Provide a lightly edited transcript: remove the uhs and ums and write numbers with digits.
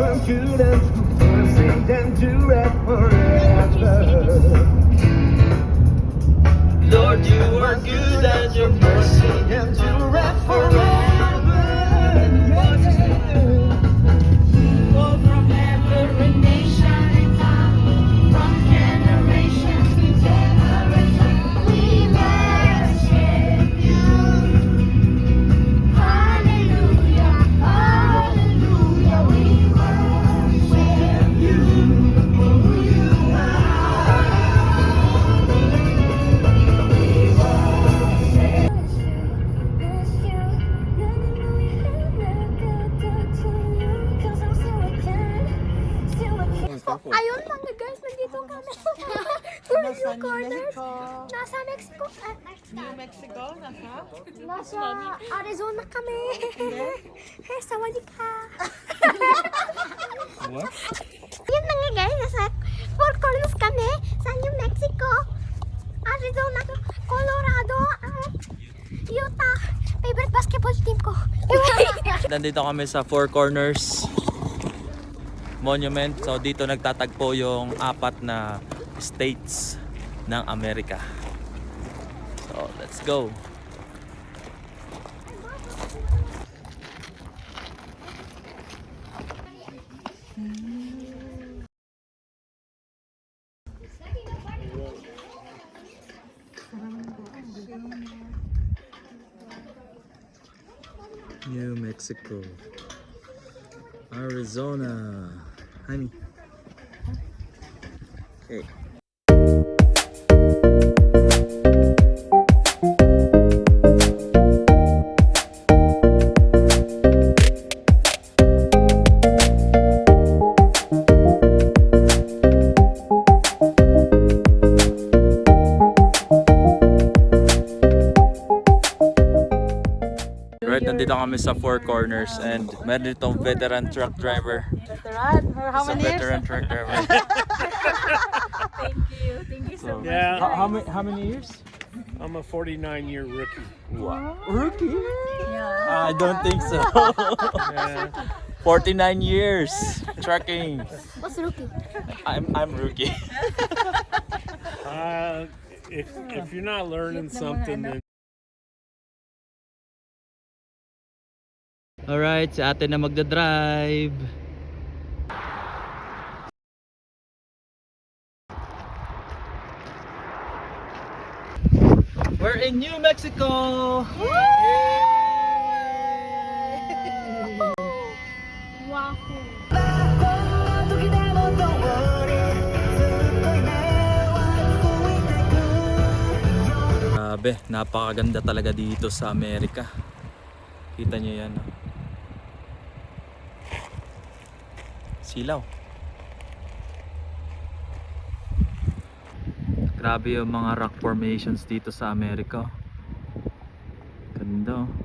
are good and mercy endureth forever. Lord, you are good and your mercy endureth forever. Oh, from every nation and tongue, from generation to generation, we worship you. Hallelujah, hallelujah, we worship you. Who you are. We worship you. Ayun mga guys, nandito kami sa New Corners. Nasa Mexico. New Mexico? Nasa Arizona kami. Hey, sawali ka. What? Yun mga guys, nasa Four Corners kami sa New Mexico, Arizona, Colorado, at Utah. Favorite basketball team ko. Nandito kami sa Four Corners Monument. So dito nagtatagpo yung apat na states ng Amerika. So let's go. New Mexico, Arizona, honey. Okay. Right, nandito kami sa Four Corners and meron ditong veteran truck driver. Veteran? How Sa many years? veteran truck driver. Thank you so much. Yeah, How many years? I'm a 49-year rookie. Wow. Rookie? Yeah. I don't think so. Yeah. 49 years trucking. What's rookie? I'm rookie. If you're not learning something, then Alright, si ate na magdadrive. We're in New Mexico! Grabe, napakaganda talaga dito sa Amerika. Kita nyo yan, no? Silaw. Grabe yung mga rock formations dito sa Amerika. Ganda, oh.